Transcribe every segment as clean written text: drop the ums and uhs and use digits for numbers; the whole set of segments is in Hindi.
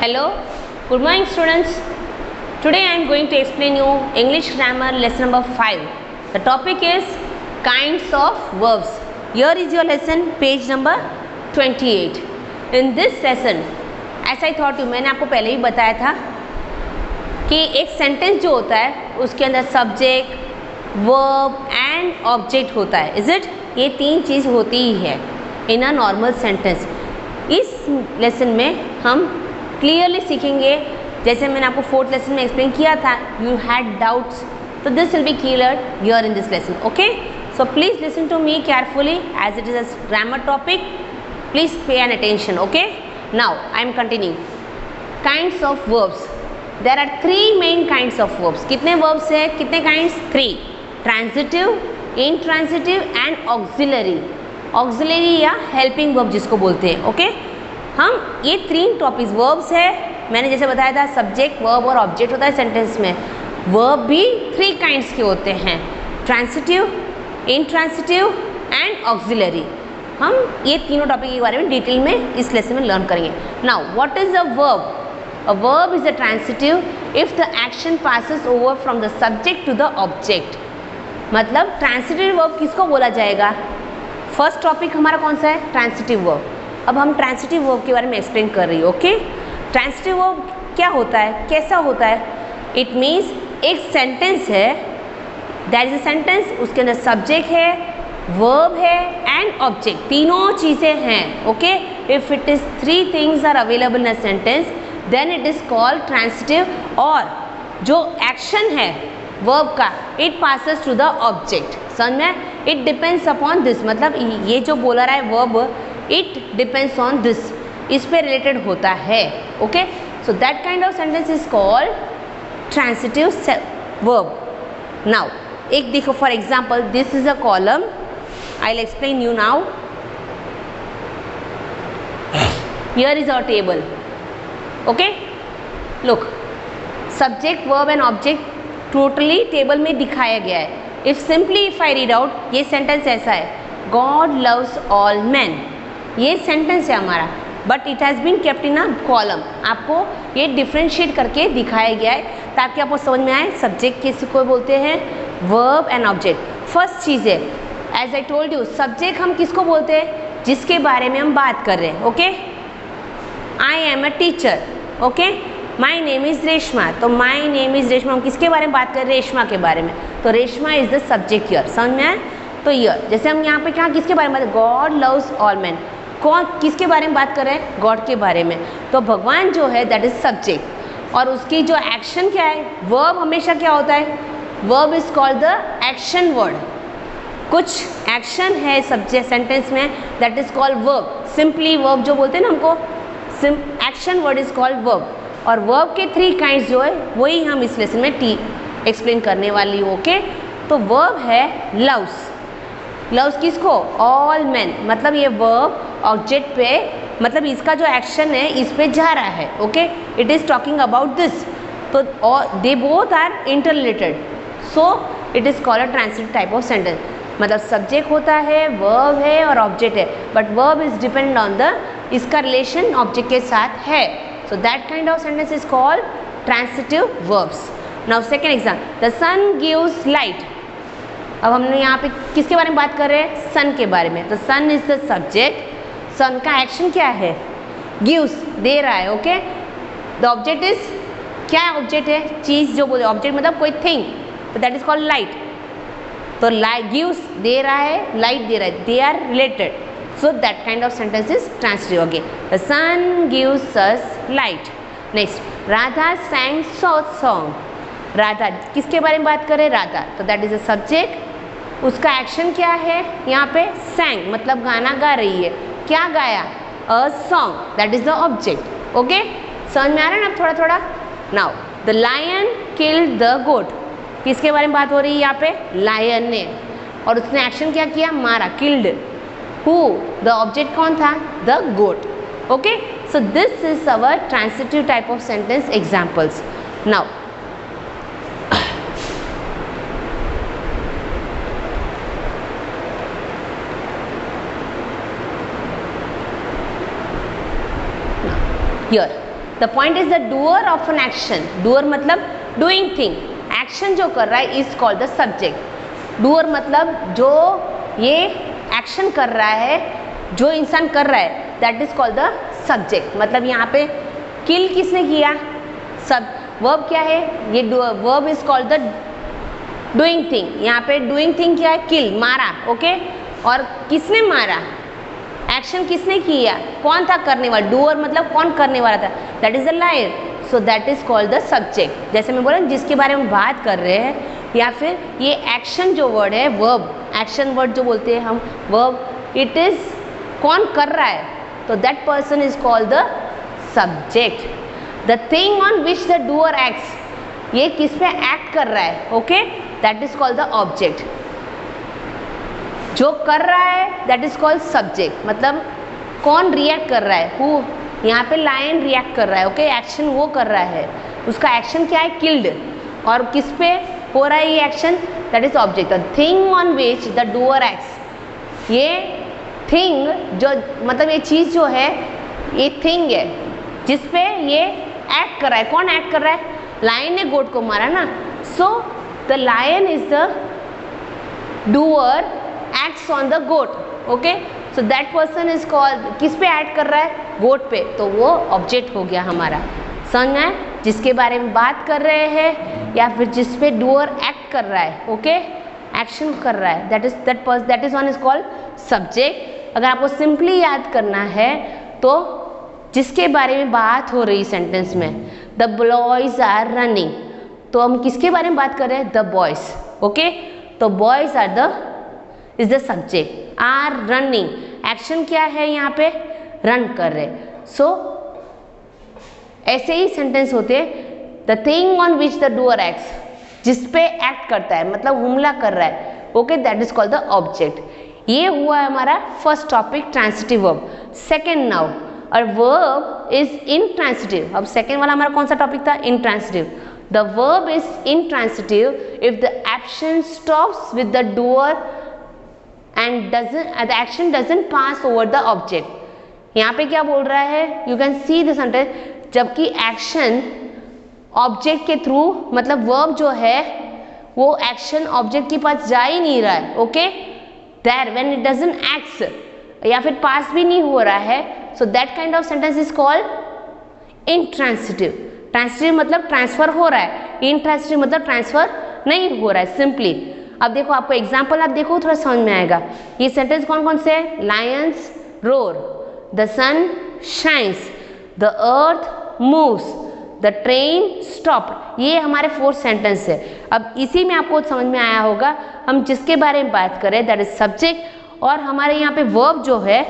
Hello, good morning students. Today I am going to explain you English grammar lesson number 5. The topic is kinds of verbs. Here is your lesson page number 28. In this lesson, as I thought you, मैंने आपको पहले ही बताया था कि एक सेंटेंस जो होता है उसके अंदर सब्जेक्ट, वर्ब एंड ऑब्जेक्ट होता है. Is it? ये तीन चीज़ होती ही है इन अ नॉर्मल सेंटेंस. इस लेसन में हम क्लियरली सीखेंगे, जैसे मैंने आपको फोर्थ लेसन में एक्सप्लेन किया था, यू हैड डाउट्स, तो this will be clear here in this lesson. Okay, so please listen to me carefully as it is a grammar topic. Please pay an attention. Okay, now I am continue. Kinds of verbs. There are 3 main kinds of verbs. कितने वर्ब्स है? कितने kinds? 3. Transitive, intransitive and auxiliary. Auxiliary या हेल्पिंग वर्ब जिसको बोलते हैं. ओके, हम ये 3 टॉपिक्स वर्ब्स है. मैंने जैसे बताया था सब्जेक्ट, वर्ब और ऑब्जेक्ट होता है सेंटेंस में. वर्ब भी 3 काइंड्स के होते हैं, ट्रांसिटिव, इंट्रांसिटिव एंड ऑक्सिलरी. हम ये तीनों टॉपिक के बारे में डिटेल में इस लेसन में लर्न करेंगे. Now what is a verb? A verb is a transitive if the action passes over from the subject to the object. मतलब ट्रांसिटिव वर्ब किसको बोला जाएगा? फर्स्ट टॉपिक हमारा कौन सा है? Transitive verb. अब हम ट्रांसिटिव वर्ब के बारे में एक्सप्लेन कर रही हूँ. ओके, ट्रांसिटिव वर्ब क्या होता है, कैसा होता है? इट मीन्स एक सेंटेंस है, दैट इज अ सेंटेंस, उसके अंदर सब्जेक्ट है, वर्ब है एंड ऑब्जेक्ट, तीनों चीज़ें हैं. Okay, if it is 3 things are available in a sentence then it is called transitive. और जो एक्शन है वर्ब का, it passes to the object. समझ में? It depends upon this. मतलब ये जो बोला रहा है verb, it depends on this, इस पे रिलेटेड होता है. Okay, so that kind of sentence is called transitive verb. Now एक देखो, for example this is a column. I will explain you now. Here is our table. Okay, look, subject, verb and object totally table में दिखाया गया है. If simply if I read out, ये सेंटेंस ऐसा है, गॉड लव्स ऑल मैन. ये सेंटेंस है हमारा, but it has been kept in a column. आपको ये डिफ्रेंशिएट करके दिखाया गया है ताकि आपको समझ में आए सब्जेक्ट किसको बोलते हैं, वर्ब एंड ऑब्जेक्ट. फर्स्ट चीज़ है, as I told you, subject हम किसको बोलते हैं? जिसके बारे में हम बात कर रहे हैं. Okay, I am a teacher. Okay, my name is Reshma. तो माई नेम इज़ रेशमा, हम किसके बारे में बात कर रहे हैं? रेशमा के बारे में. तो Reshma is the subject here. समझ में आए? तो ईयर, जैसे हम यहाँ पे क्या किसके बारे में बात, गॉड लव्स ऑल मैन. कौन किसके बारे में बात कर रहे हैं? गॉड के बारे में. तो भगवान जो है दैट इज सब्जेक्ट, और उसकी जो एक्शन क्या है, वर्ब हमेशा क्या होता है? Verb is called the action word. कुछ एक्शन है सब्जेक्ट सेंटेंस में, that is called verb. Simply verb जो बोलते हैं ना हमको, action word is called verb. और वर्ब के 3 काइंड्स जो है वही हम इस लेसन में एक्सप्लेन करने वाली हूँ. ओके, तो वर्ब है लव्स. लव्स किसको? All man. मतलब ये वर्ब ऑब्जेक्ट पे, मतलब इसका जो एक्शन है इस पे जा रहा है. Okay, it is talking about this. तो they both are inter related, so it is called a transitive type of sentence. मतलब सब्जेक्ट होता है, वर्ब है और ऑब्जेक्ट है, but verb is depend on the, इसका रिलेशन ऑब्जेक्ट के साथ है. So that kind of sentence is called transitive verbs. Now second exam, the sun gives light. अब हमने यहाँ पे किसके बारे में बात कर रहे हैं? सन के बारे में. तो sun is the subject. Sun का एक्शन क्या है? गिव्स, दे रहा है. ओके, द ऑब्जेक्ट इज, क्या ऑब्जेक्ट है? चीज जो बोले, ऑब्जेक्ट मतलब कोई थिंग, तो दैट इज कॉल्ड लाइट. तो लाइट, गिव्स दे रहा है, लाइट दे रहा है, they are related. So that kind of sentence is transitive. Okay, the sun gives us light. Next, Radha sang song. Radha किसके बारे में बात करें? राधा. तो दैट इज अ सब्जेक्ट. उसका एक्शन क्या है यहाँ पे? sang, मतलब गाना गा रही है. क्या गाया? A song, that is the object. Okay, समझ में आ रहा है ना थोड़ा थोड़ा? Now the lion killed the goat. किसके बारे में बात हो रही है यहाँ पे? लायन ने. और उसने एक्शन क्या किया? मारा, किल्ड. हु? द ऑब्जेक्ट कौन था? The goat. Okay, so this is our transitive type of sentence examples. Now here the point is the doer of an action, doer मतलब डूइंग थिंग, एक्शन जो कर रहा है is called the subject. Doer मतलब जो ये एक्शन कर रहा है, जो इंसान कर रहा है, that is called the subject. मतलब यहाँ पे किल किसने किया, सब वर्ब क्या है, ये verb is called the doing thing. यहाँ पे डूइंग थिंग क्या है, किल, मारा, ओके। और किसने मारा, एक्शन किसने किया, कौन था करने वाला, डूअर मतलब कौन करने वाला था, that is the liar, so that is called the subject. जैसे मैं बोला जिसके बारे में बात कर रहे हैं, या फिर ये एक्शन जो वर्ड है, वर्ब, एक्शन वर्ड जो बोलते हैं हम, वर्ब, इट इज कौन कर रहा है, तो that person is called the subject. The thing on which the doer acts, ये किस पे एक्ट कर रहा है, okay, that is called the object. जो कर रहा है दैट इज कॉल्ड सब्जेक्ट, मतलब कौन रिएक्ट कर रहा है, हु, यहाँ पे लायन रिएक्ट कर रहा है, ओके, एक्शन वो कर रहा है, उसका एक्शन क्या है, किल्ड, और किस पे हो रहा है ये action, that is object. The thing on which the doer acts, ये थिंग जो मतलब ये चीज़ जो है, ये थिंग है जिस पे ये एक्ट कर रहा है, कौन एक्ट कर रहा है, लायन ने गोट को मारा ना, so the lion is the doer acts on the goat, okay, so that person is called, किस पे एक्ट कर रहा है, गोट पे, तो वो ऑब्जेक्ट हो गया हमारा। समझ में, जिसके बारे में बात कर रहे हैं या फिर जिस पे डूअर एक्ट कर रहा है, ओके, एक्शन कर रहा है, that is one is called subject. अगर आपको सिंपली याद करना है तो जिसके बारे में बात हो रही सेंटेंस में, द बॉयज आर रनिंग, तो हम किसके बारे में बात कर रहे हैं, द बॉयज, ओके, तो boys are the is the subject, are running, action क्या है यहाँ पे, रन कर रहे, सो ऐसे ही सेंटेंस होते हैं, the thing on which the doer acts, जिस पे एक्ट करता है मतलब हमला कर रहा है, okay, that is called the object. ये हुआ है हमारा first topic, transitive verb. Second now, और वर्ब इज इंट्रांसिटिव। अब सेकेंड वाला हमारा कौन सा टॉपिक था, intransitive. The verb is intransitive if the action stops with the doer and the action doesn't pass over the object। यहाँ पे क्या बोल रहा है, you can see the sentence, जबकि एक्शन ऑब्जेक्ट के थ्रू, मतलब वर्ब जो है वो एक्शन ऑब्जेक्ट के पास जा ही नहीं रहा है, okay, there when it doesn't act या फिर पास भी नहीं हो रहा है, so that kind of sentence is called intransitive. Transitive मतलब ट्रांसफर हो रहा है, इंट्रांसिटिव मतलब ट्रांसफर नहीं हो रहा है, सिंपली। अब देखो, आपको एग्जाम्पल आप देखो थोड़ा समझ में आएगा। ये सेंटेंस कौन कौन से है, lions roar, the sun shines, the earth moves, the train stop, ये हमारे 4 सेंटेंस है। अब इसी में आपको समझ में आया होगा हम जिसके बारे में बात करें, दैट इज सब्जेक्ट, और हमारे यहाँ पे वर्ब जो है,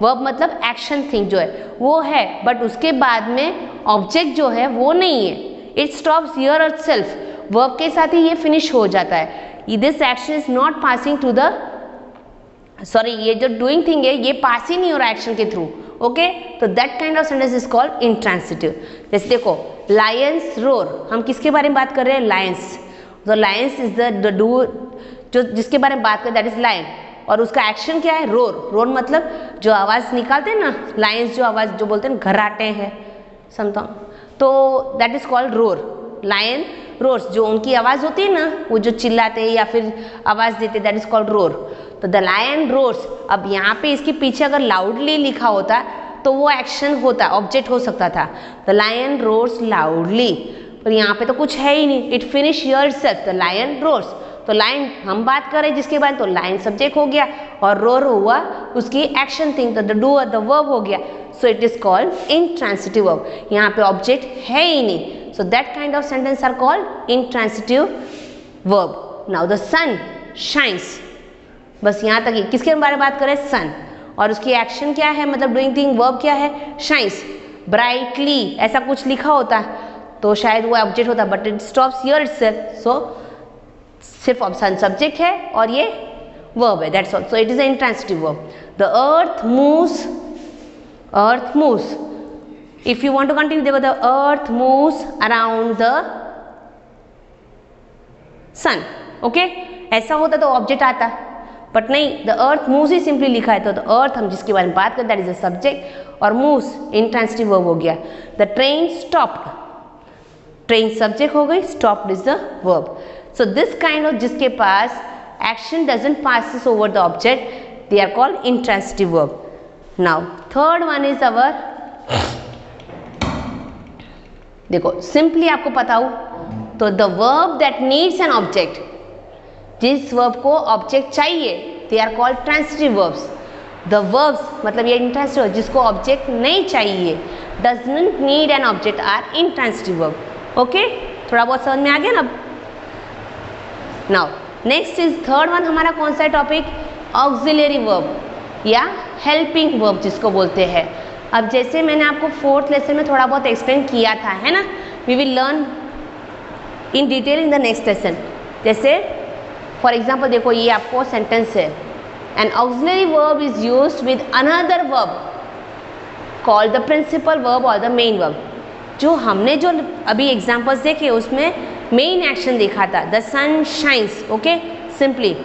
वर्ब मतलब एक्शन थिंग जो है वो है, बट उसके बाद में ऑब्जेक्ट जो है वो नहीं है, it stops here itself, verb के साथ ही ये फिनिश हो जाता है। This action is not passing to the, sorry, ये जो डूइंग थिंग है ये पास ही नहीं हो रहा एक्शन के थ्रू, ओके, तो that kind of sentence is called intransitive. जैसे देखो, लायंस रोर, हम किसके बारे में बात कर रहे हैं, लायंस, तो लायंस इज द डू, जो जिसके बारे में बात करें दैट इज लायन, और उसका एक्शन क्या है, रोर। रोर मतलब जो आवाज़ निकालते हैं ना, लायंस जो आवाज़ जो बोलते हैं घराटे हैं समथिंग, तो that is called roar. Lion roars, जो उनकी आवाज़ होती है ना, वो जो चिल्लाते हैं या फिर आवाज़ देते, दैट इज कॉल्ड रोर। तो द लायन रोर्स, अब यहाँ पे इसके पीछे अगर लाउडली लिखा होता तो वो एक्शन होता, ऑब्जेक्ट हो सकता था, द लायन रोर्स लाउडली, पर यहाँ पे तो कुछ है ही नहीं, it finish herself, the lion roars, तो लाइन हम बात कर रहे हैं जिसके बारे में, तो लाइन सब्जेक्ट हो गया और रोर हुआ उसकी एक्शन थिंग, तो द डूअर, द वर्ब हो गया, सो it is called intransitive verb. यहाँ पे ऑब्जेक्ट है ही नहीं, so that kind of sentence are called intransitive verb। now the sun shines, बस यहाँ तक ही, किसके बारे में बात करें, सन, और उसकी एक्शन क्या है, मतलब डूइंग थिंग, वर्ब क्या है, शाइन्स ब्राइटली, ऐसा कुछ लिखा होता तो शायद वो ऑब्जेक्ट होता, but it stops here itself, so सिर्फ ऑप्शन सब्जेक्ट है और ये वर्ब है, that's all, so it is a intransitive verb. The earth moves, earth moves, if you want to continue, देखो, the earth moves around the sun, okay, ऐसा होता तो ऑब्जेक्ट आता, बट नहीं, the earth moves he simply लिखा है, तो द अर्थ हम जिसके बारे में बात करें दैट इज द सब्जेक्ट, और मूव्स इंट्रांसिटिव वर्ब हो गया। The train stopped, train subject हो गई, stopped is the verb. So this kind of जिसके पास action doesn't passes over the object, they are called intransitive verb. Now third one is our, देखो सिंपली आपको पता हो तो the verb that needs an object, जिस वर्ब को ऑब्जेक्ट चाहिए, they are called transitive verbs. The verbs मतलब ये इंट्रांसिटिव, जिसको ऑब्जेक्ट नहीं चाहिए, doesn't need an object, are intransitive verb. Okay, थोड़ा बहुत समझ में आ गया ना। Now next is third one, हमारा कौन सा टॉपिक, ऑक्सिलरी वर्ब या हेल्पिंग वर्ब जिसको बोलते हैं। अब जैसे मैंने आपको फोर्थ लेसन में थोड़ा बहुत एक्सप्लेन किया था, है ना, we will learn in detail in the next lesson. जैसे फॉर एग्जाम्पल देखो, ये आपको सेंटेंस है, an auxiliary verb is used with another verb called the principal verb और द मेन वर्ब। जो हमने जो अभी एग्जाम्पल्स देखे उसमें मेन एक्शन देखा था, the sun shines. Okay, simply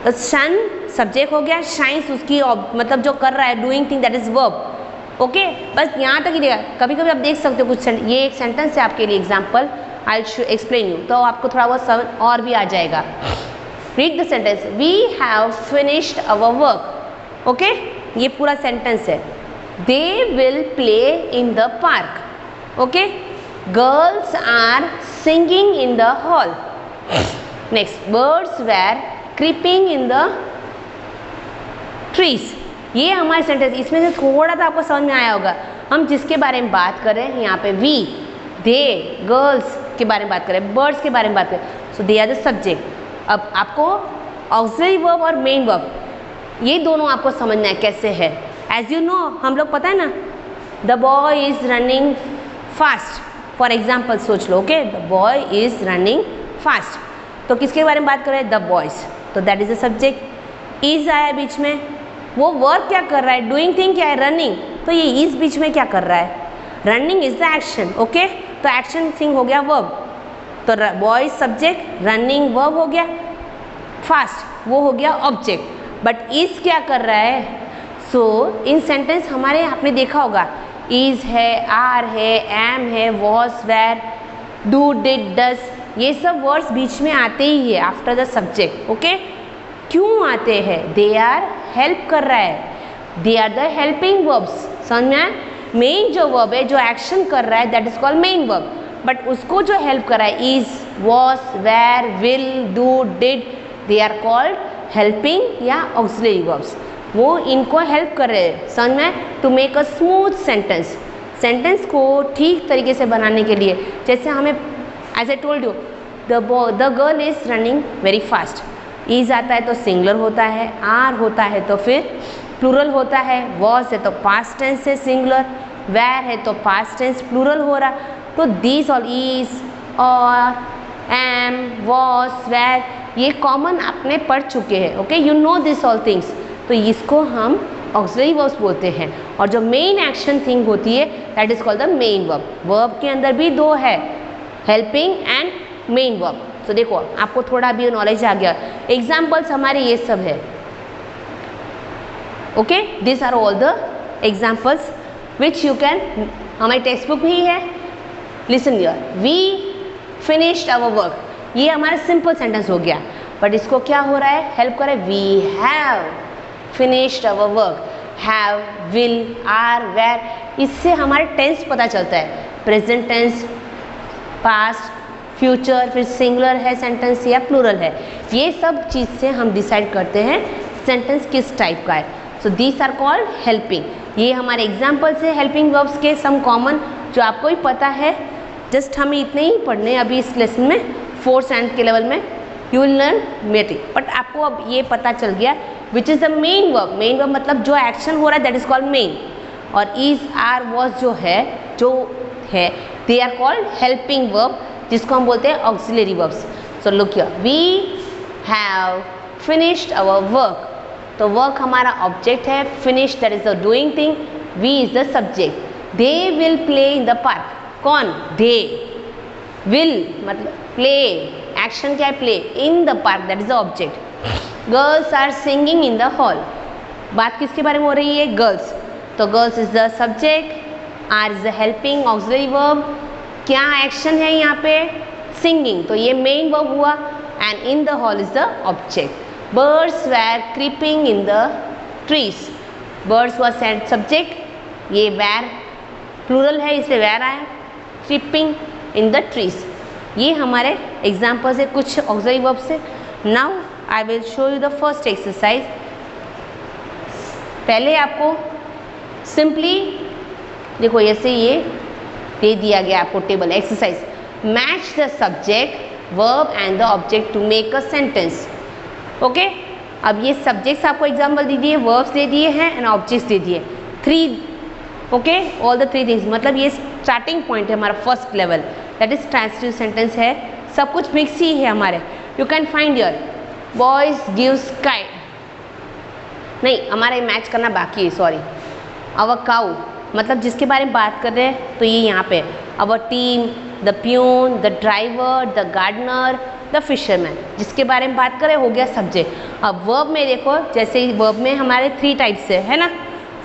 the sun subject हो गया, शाइन्स उसकी मतलब जो कर रहा है, doing thing that is verb. Okay, बस यहाँ तक ही देखा। कभी कभी आप देख सकते हो कुछ, ये एक सेंटेंस है आपके लिए example, I will explain you, तो आपको थोड़ा बहुत समझ और भी आ जाएगा। Read the sentence, we have finished our work. Okay, ये पूरा सेंटेंस है। They will play in the park. Okay, girls are singing in the hall. Next, birds were creeping in the trees. ये हमारे सेंटेंस, इसमें से थोड़ा सा आपको समझ में आया होगा। हम जिसके बारे में बात कर रहे हैं यहाँ पे, वी, दे, गर्ल्स के बारे में बात करें, बर्ड्स के बारे में बात करें, सो दे आर द सब्जेक्ट। अब आपको ऑक्सिलरी वर्ब और मेन वर्ब ये दोनों आपको समझना है कैसे है। एज यू नो, हम लोग पता है ना, the boy is running fast, for example सोच लो। Okay, the boy is running fast, तो किसके बारे में बात कर रहे हैं, the boys, so that is the subject. Is आया बीच में, वो वर्क क्या कर रहा है, डूइंग थिंग क्या है, रनिंग, तो ये इज बीच में क्या कर रहा है, running is the action. Okay, तो एक्शन थिंग हो गया वर्ब, तो बॉयज सब्जेक्ट, रनिंग वर्ब हो गया, फास्ट वो हो गया ऑब्जेक्ट। बट इज क्या कर रहा है, सो इन सेंटेंस हमारे आपने देखा होगा, इज है, आर है, एम है, वॉज, वेर, डू, डिड, डस, ये सब वर्ड्स बीच में आते ही है आफ्टर द सब्जेक्ट। ओके, क्यों आते हैं, दे आर हेल्प कर रहा है, they are the helping verbs. समझ में आया, मेन जो वर्ब है जो एक्शन कर रहा है that is called main verb, but उसको जो हेल्प कर रहा है, is, was, were, will, do, did, they are called helping या ऑक्सिलरी वर्ब्स। वो इनको हेल्प कर रहे हैं, समझ में, to make a smooth sentence, sentence को ठीक तरीके से बनाने के लिए। जैसे हमें, as I told you, the girl is running very fast, is आता है तो सिंगुलर होता है, आर होता है तो फिर प्लूरल होता है, वॉज है तो पास्ट टेंस है सिंगुलर, वेर है तो पास्ट टेंस प्लूरल हो रहा, तो दीज ऑल, इज, और, एम, वॉज, वेर, ये कॉमन आपने पढ़ चुके हैं। Okay, you know this all things, तो इसको हम ऑक्सिलरी वर्ब्स बोलते हैं। और जो मेन एक्शन थिंग होती है that is called the main verb. Verb के अंदर भी दो है, हेल्पिंग एंड मेन वर्ब। तो देखो आपको थोड़ा भी नॉलेज आ गया, एग्जाम्पल्स हमारे ये सब है। Okay, this are all the examples which you can, हमारी टेक्स्ट बुक में ही है। Listen here, we finished our work, ये हमारा सिंपल सेंटेंस हो गया, बट इसको क्या हो रहा है, हेल्प कर रहा है, we have finished our work, have, will, are, were, इससे हमारे टेंस पता चलता है, प्रेजेंट टेंस, पास्ट, फ्यूचर, फिर सिंगुलर है सेंटेंस या प्लूरल है, ये सब चीज़ से हम डिसाइड करते हैं सेंटेंस किस टाइप का है। So these are called helping. ये हमारे एग्जाम्पल्स है हेल्पिंग वर्ब्स के, सम कॉमन जो आपको ही पता है, जस्ट हमें इतने ही पढ़ने अभी इस लेसन में, 4th स्टैंडर्ड के लेवल में यू विल लर्न मेटी। बट आपको अब ये पता चल गया which is the main verb. Main verb मतलब जो एक्शन हो रहा है दैट इज कॉल्ड मेन, और इज, आर, वॉज जो है they are called helping verb, जिसको हम बोलते हैं auxiliary verbs. So look here, we have finished our work, तो वर्क हमारा ऑब्जेक्ट है, finish that is the doing thing, we is the subject. They will play in the park, कौन, दे, विल मतलब प्ले, एक्शन क्या है play, in the park that is the object. Girls are singing in the hall. बात किसके बारे में हो रही है? गर्ल्स। तो girls is the subject, are is the helping auxiliary verb. क्या एक्शन है यहाँ पे? सिंगिंग, तो ये मेन वर्ब हुआ, and in the hall is the object. Birds were creeping in the trees. Birds was subject, ये वैर प्लूरल है इसलिए वैर आया, क्रीपिंग इन द ट्रीज। ये हमारे एग्जाम्पल्स है कुछ ऑक्सिलरी वर्ब से। Now I will show you the first exercise. पहले आपको सिंपली देखो ऐसे ये दे दिया गया आपको table exercise, match the subject verb and the object to make a sentence. Okay, अब ये सब्जेक्ट्स आपको एग्जाम्पल दे दिए, वर्ब्स दे दिए हैं एंड ऑब्जेक्ट्स दे दिए, 3, ओके, ऑल द 3 थिंग्स। मतलब ये स्टार्टिंग पॉइंट है हमारा first level, that is transitive sentence है, सब कुछ मिक्स ही है हमारे। You can find your boys gives kite, नहीं हमारा मैच करना बाकी है, सॉरी। अवर काउ, मतलब जिसके बारे में बात कर रहे हैं तो ये यहाँ पे our team, the peon, the driver, the gardener, the fisherman, जिसके बारे में बात करें हो गया सब्जेक्ट। अब वर्ब में देखो, जैसे वर्ब में हमारे 3 टाइप्स है ना।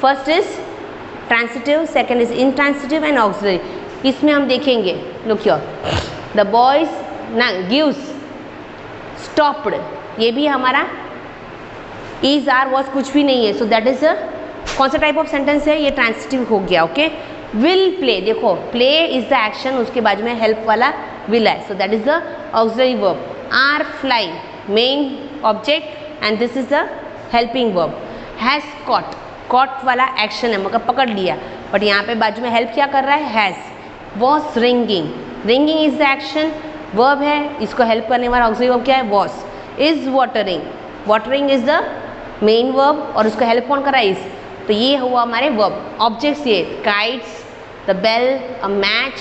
First is transitive, second is intransitive and auxiliary. इसमें हम देखेंगे, लुक हियर, द बॉयज ना गिव्स स्टॉप्ड, ये भी हमारा इज आर वॉज कुछ भी नहीं है, सो दैट इज अ कौन सा टाइप ऑफ सेंटेंस है? ये ट्रांसिटिव हो गया। ओके, विल प्ले, देखो प्ले इज द एक्शन, उसके बाजू में हेल्प वाला विल है, so that is the auxiliary verb. Are fly main object and this is the helping verb. Has caught, caught वाला एक्शन है, मतलब पकड़ लिया, बट यहाँ पे बाजू में हेल्प क्या कर रहा है? Has. Was ringing, ringing is the action, verb है, इसको हेल्प करने वाला ऑक्सिलरी वर्ब क्या है? Was. Is watering, watering is the main verb और उसको हेल्प कौन कर रहा है? इज। तो ये हुआ हमारे वर्ब। ऑब्जेक्ट्स ये kites, the bell, a match,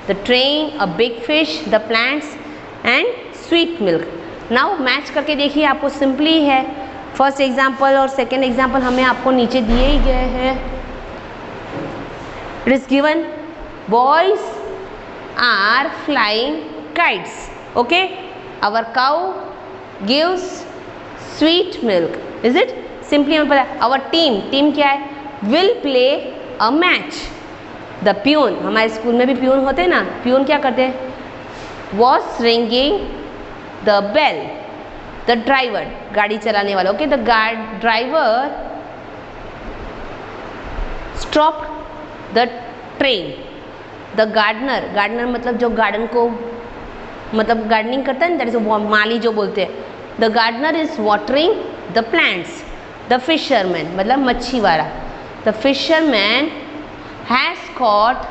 the train, a big fish, the plants and sweet milk. Now match करके देखिए, आपको सिंपली है, फर्स्ट एग्जाम्पल और सेकेंड एग्जाम्पल हमें आपको नीचे दिए ही गए हैं। It is given boys are flying kites, okay, our cow gives sweet milk, is it? Simply हमें पता है। आवर टीम, टीम क्या है? Will play a match. The peon, हमारे स्कूल में भी प्यून होते हैं ना, प्यून क्या करते हैं? Was ringing the bell. The driver, गाड़ी चलाने वाला, okay, the driver stopped the train. The gardener, gardener मतलब जो गार्डन को मतलब गार्डनिंग करता है ना, दैट इज माली जो बोलते हैं। The gardener is watering the plants. The fisherman मतलब मच्छी वाला, the fisherman has caught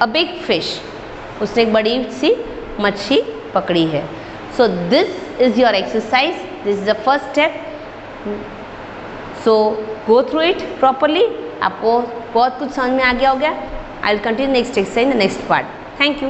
a big fish, उसने एक बड़ी सी मच्छी पकड़ी है। So this is your exercise, this is the first step, so go through it properly. आपको बहुत कुछ समझ में आ गया हो गया। I will continue next exercise in the next part. Thank you.